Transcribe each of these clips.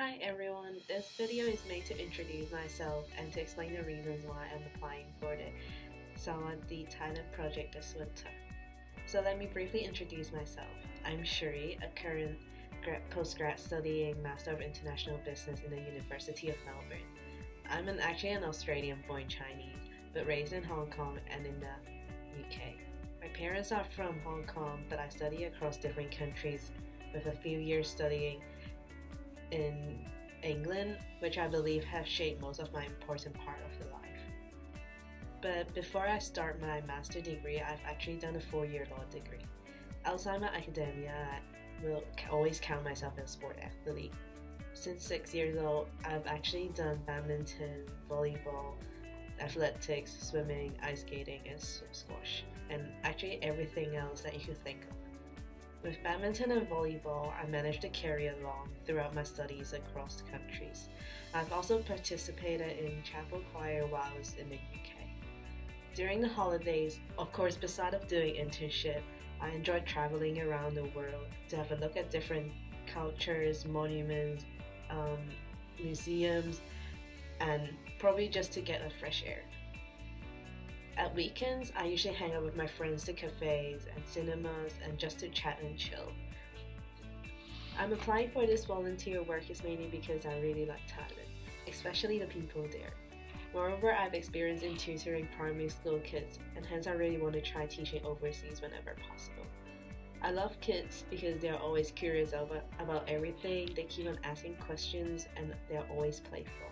Hi everyone, this video is made to introduce myself and to explain the reasons why I'm applying for the Sawasdee Thailand project this winter. So let me briefly introduce myself. I'm Shuri, a current postgrad studying Master of International Business in the University of Melbourne. Actually an Australian-born Chinese, but raised in Hong Kong and in the UK. My parents are from Hong Kong, but I study across different countries with a few years studying in England, which I believe have shaped most of my important part of the life. But before I start my master degree, I've actually done a 4-year law degree. Outside my academia, I will always count myself as a sport athlete. Since 6 years old, I've actually done badminton, volleyball, athletics, swimming, ice skating, and squash, and actually everything else that you could think of. With badminton and volleyball, I managed to carry along throughout my studies across countries. I've also participated in chapel choir while I was in the UK. During the holidays, of course, beside of doing internship, I enjoyed traveling around the world to have a look at different cultures, monuments, museums, and probably just to get a fresh air. At weekends, I usually hang out with my friends to cafes and cinemas and just to chat and chill. I'm applying for this volunteer work is mainly because I really like Thailand, especially the people there. Moreover, I've experience in tutoring primary school kids, and hence I really want to try teaching overseas whenever possible. I love kids because they're always curious about everything, they keep on asking questions, and they're always playful.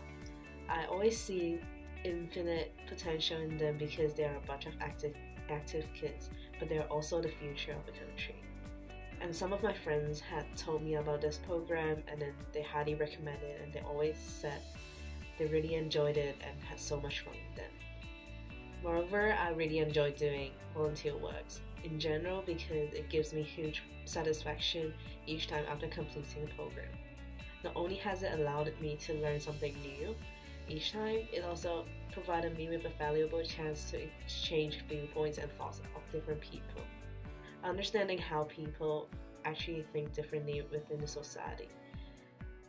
I always see infinite potential in them because they are a bunch of active kids, but they're also the future of the country. And some of my friends had told me about this program and then they highly recommend it, and they always said they really enjoyed it and had so much fun with them. Moreover, I really enjoy doing volunteer works in general because it gives me huge satisfaction each time after completing the program. Not only has it allowed me to learn something new each time, it also provided me with a valuable chance to exchange viewpoints and thoughts of different people, understanding how people actually think differently within the society.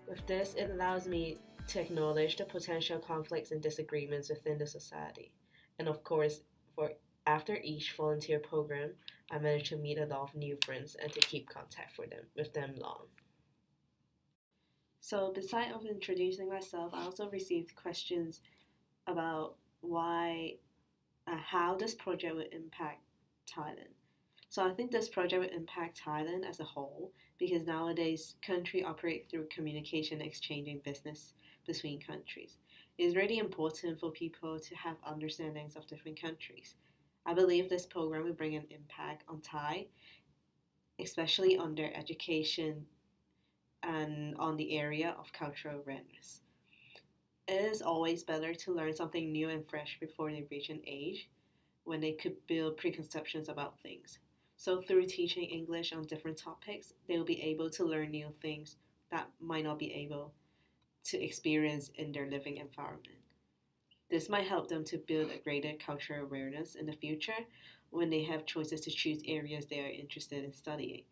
With this, it allows me to acknowledge the potential conflicts and disagreements within the society. And of course, for after each volunteer program, I managed to meet a lot of new friends and to keep contact with them long. So, besides of introducing myself, I also received questions about how this project would impact Thailand. So I think this project would impact Thailand as a whole because nowadays country operate through communication, exchanging business between countries. It is really important for people to have understandings of different countries. I believe this program will bring an impact on Thai, especially on their education and on the area of cultural awareness. It is always better to learn something new and fresh before they reach an age when they could build preconceptions about things. So, through teaching English on different topics, they will be able to learn new things that might not be able to experience in their living environment. This might help them to build a greater cultural awareness in the future when they have choices to choose areas they are interested in studying.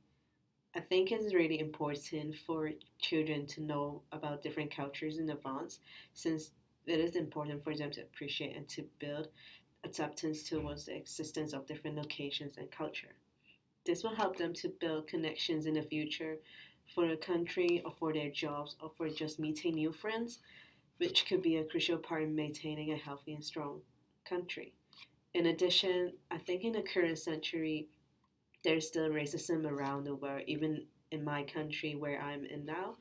I think it's really important for children to know about different cultures in advance since it is important for them to appreciate and to build acceptance towards the existence of different locations and culture. This will help them to build connections in the future for the country or for their jobs or for just meeting new friends, which could be a crucial part in maintaining a healthy and strong country. In addition, I think in the current century, there's still racism around the world, even in my country where I'm in now.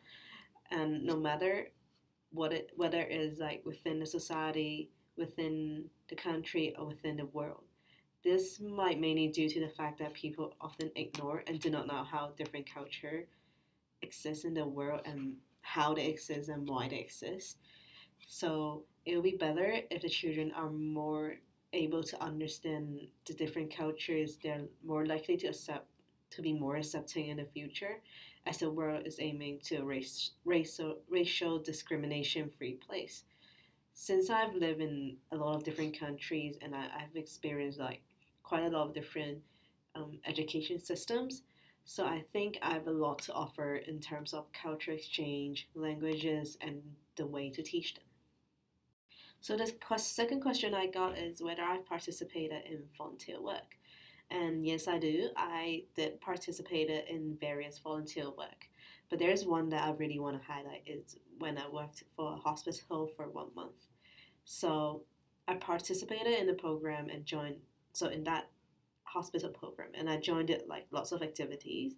And no matter whether it is like within the society, within the country, or within the world, this might mainly due to the fact that people often ignore and do not know how different culture exists in the world and how they exist and why they exist. So it will be better if the children are more able to understand the different cultures. They're more likely to be more accepting in the future, as the world is aiming to a racial discrimination free place. Since I've lived in a lot of different countries and I've experienced like quite a lot of different education systems, So I think I have a lot to offer in terms of culture exchange, languages, and the way to teach them. So the second question I got is whether I participated in volunteer work. And yes, I do. I did participate in various volunteer work. But there's one that I really want to highlight is when I worked for a hospital for 1 month. So I participated in the program and joined, so in that hospital program, and I joined it like lots of activities.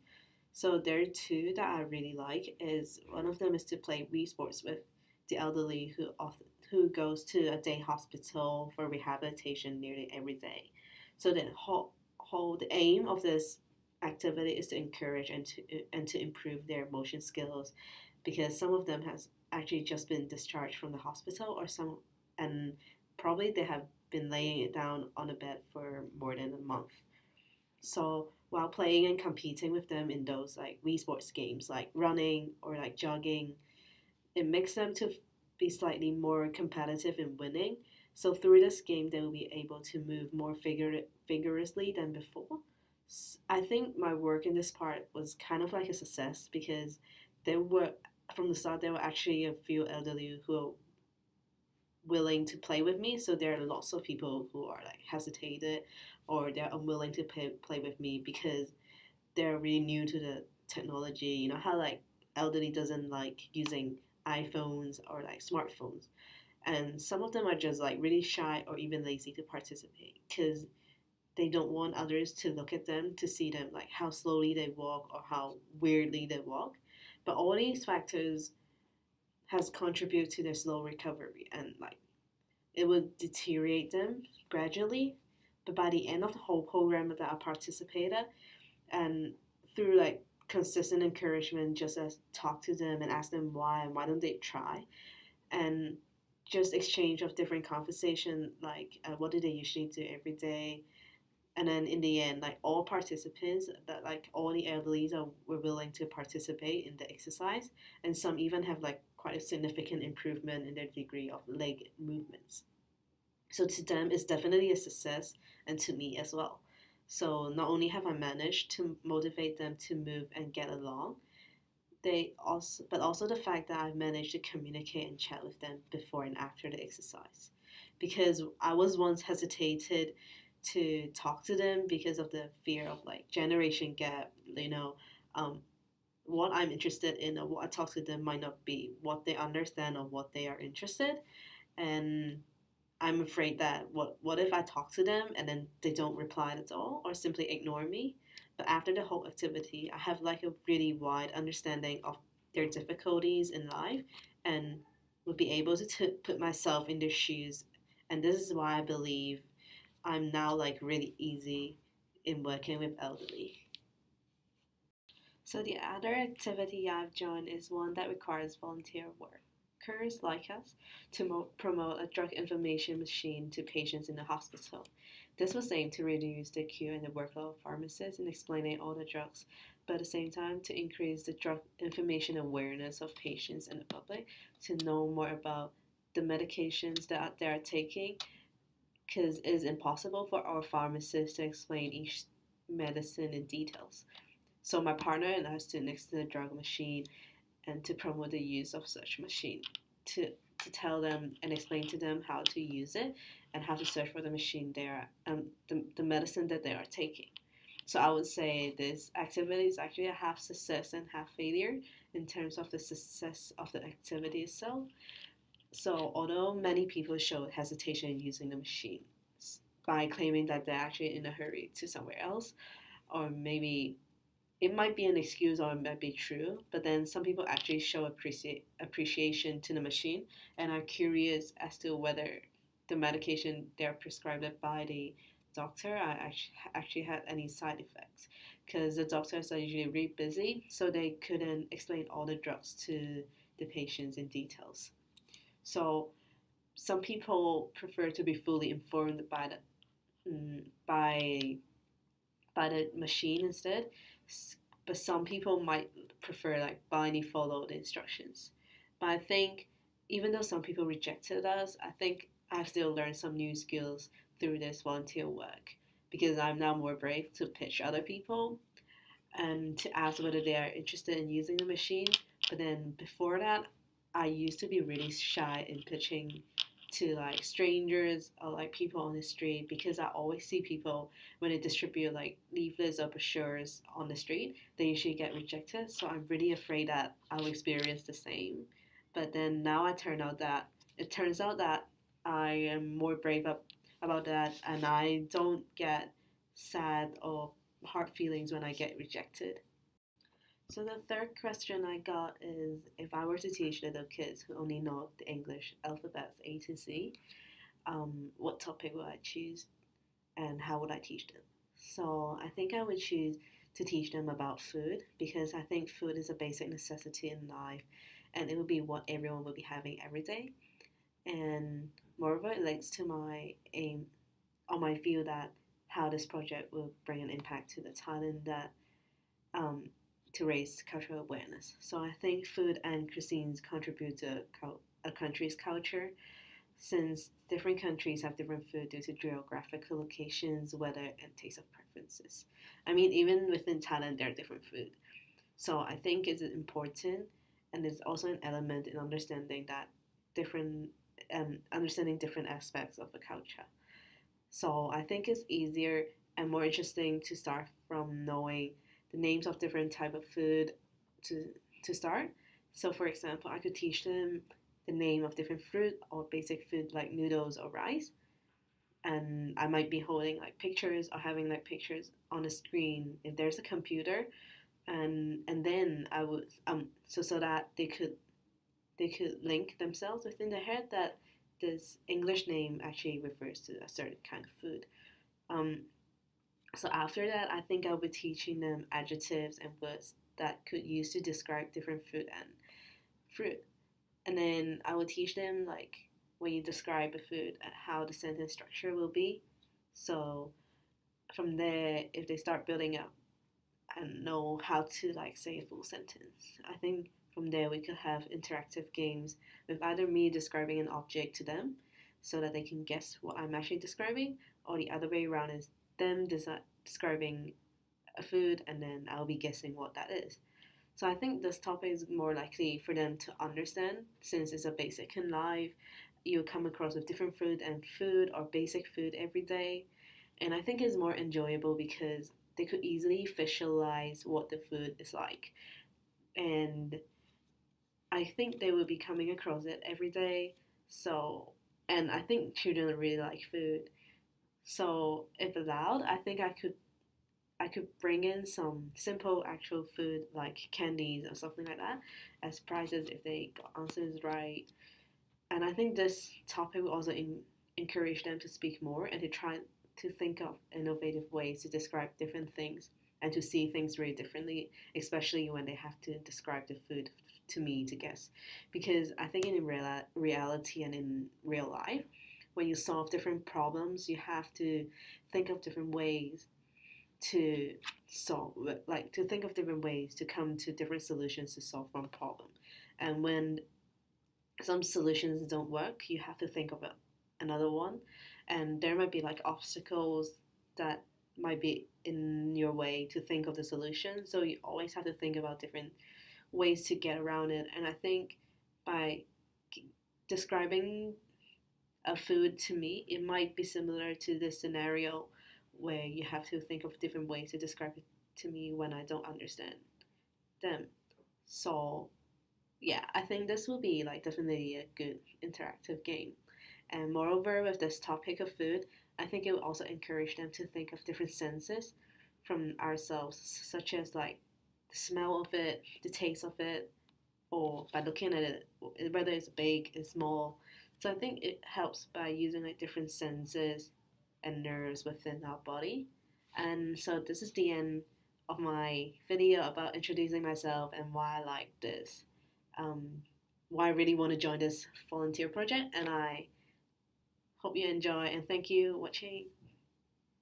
So there are two that I really like. Is one of them is to play Wii Sports with the elderly who goes to a day hospital for rehabilitation nearly every day. So the aim of this activity is to encourage and to improve their motion skills, because some of them has actually just been discharged from the hospital, or some, and probably they have been laying it down on a bed for more than a month. So while playing and competing with them in those like Wii Sports games, like running or like jogging, it makes them to be slightly more competitive in winning. So through this game, they will be able to move more vigorously than before. I think my work in this part was kind of like a success, because there were from the start there were actually a few elderly who are willing to play with me. So there are lots of people who are like hesitated, or they're unwilling to play with me because they're really new to the technology. You know how like elderly doesn't like using iPhones or like smartphones, and some of them are just like really shy or even lazy to participate because they don't want others to look at them to see them like how slowly they walk or how weirdly they walk. But all these factors has contributed to their slow recovery, and like it would deteriorate them gradually. But by the end of the whole program that I participated, and through like consistent encouragement, just as talk to them and ask them why and why don't they try, and just exchange of different conversation, like what do they usually do every day, and then in the end, like all participants, that like all the elderlies were willing to participate in the exercise, and some even have like quite a significant improvement in their degree of leg movements. So to them, it's definitely a success, and to me as well. So not only have I managed to motivate them to move and get along, but also the fact that I've managed to communicate and chat with them before and after the exercise, because I was once hesitated to talk to them because of the fear of like generation gap. Um, what I'm interested in or what I talk to them might not be what they understand or what they are interested, and I'm afraid that what if I talk to them and then they don't reply at all or simply ignore me? But after the whole activity, I have like a really wide understanding of their difficulties in life, and would be able to put myself in their shoes. And this is why I believe I'm now like really easy in working with elderly. So the other activity I've joined is one that requires volunteer workers like us to promote a drug information machine to patients in the hospital. This was aimed to reduce the queue and the workload of pharmacists in explaining all the drugs, but at the same time to increase the drug information awareness of patients and the public to know more about the medications that they are taking, because it is impossible for our pharmacists to explain each medicine in details. So my partner and I stood next to the drug machine and to promote the use of such machine, to, to tell them and explain to them how to use it and how to search for the machine they are the medicine that they are taking. So I would say this activity is actually a half success and half failure in terms of the success of the activity itself. So although many people showed hesitation in using the machine by claiming that they're actually in a hurry to somewhere else, or maybe it might be an excuse or it might be true, but then some people actually show appreciation to the machine and are curious as to whether the medication they're prescribed by the doctor actually had any side effects. Because the doctors are usually really busy, so they couldn't explain all the drugs to the patients in details. So some people prefer to be fully informed by the machine instead, but some people might prefer like blindly follow the instructions. But I think even though some people rejected us, I think I've still learned some new skills through this volunteer work, because I'm now more brave to pitch other people, and to ask whether they are interested in using the machine. But then before that, I used to be really shy in pitching to like strangers or like people on the street, because I always see people when they distribute like leaflets or brochures on the street, they usually get rejected. So I'm really afraid that I'll experience the same. But then now it turns out that I am more brave about that, and I don't get sad or hard feelings when I get rejected. So the third question I got is, if I were to teach little kids who only know the English alphabets A to Z, what topic would I choose and how would I teach them? So I think I would choose to teach them about food, because I think food is a basic necessity in life, and it would be what everyone would be having every day. And moreover, it links to my aim or my view that how this project will bring an impact to the Thailand, that um, to raise cultural awareness. So I think food and cuisines contribute to a country's culture, since different countries have different food due to geographical locations, weather, and taste of preferences. I mean, even within Thailand, there are different food. So I think it's important, and there's also an element in different understanding different aspects of the culture. So I think it's easier and more interesting to start from knowing the names of different type of food to to start. So for example, I could teach them the name of different fruit or basic food like noodles or rice, and I might be holding like pictures or having like pictures on the screen if there's a computer, and then I would so that they could link themselves within their head that this English name actually refers to a certain kind of food. Um, so after that, I think I'll be teaching them adjectives and words that could use to describe different food and fruit. And then I will teach them like when you describe a food, how the sentence structure will be. So from there, if they start building up and know how to like say a full sentence, I think from there we could have interactive games with either me describing an object to them so that they can guess what I'm actually describing, or the other way around is them describing a food and then I'll be guessing what that is. So I think this topic is more likely for them to understand, since it's a basic in life. You come across with different food or basic food every day. And I think it's more enjoyable because they could easily visualize what the food is like. And I think they will be coming across it every day. So, and I think children really like food. So if allowed, I think I could bring in some simple actual food like candies or something like that as prizes if they got answers right. And I think this topic will also encourage them to speak more and to try to think of innovative ways to describe different things and to see things really differently, especially when they have to describe the food to me to guess. Because I think in reality and in real life, when you solve different problems, you have to think of different ways to solve, like to think of different ways to come to different solutions to solve one problem. And when some solutions don't work, you have to think of another one, and there might be like obstacles that might be in your way to think of the solution. So you always have to think about different ways to get around it. And I think by describing a food to me, it might be similar to this scenario where you have to think of different ways to describe it to me when I don't understand them. So yeah, I think this will be like definitely a good interactive game. And moreover, with this topic of food, I think it will also encourage them to think of different senses from ourselves, such as like the smell of it, the taste of it, or by looking at it, whether it's big, it's small. So I think it helps by using like different senses and nerves within our body. And so this is the end of my video about introducing myself and why I like this, um, why I really want to join this volunteer project. And I hope you enjoy and thank you for watching.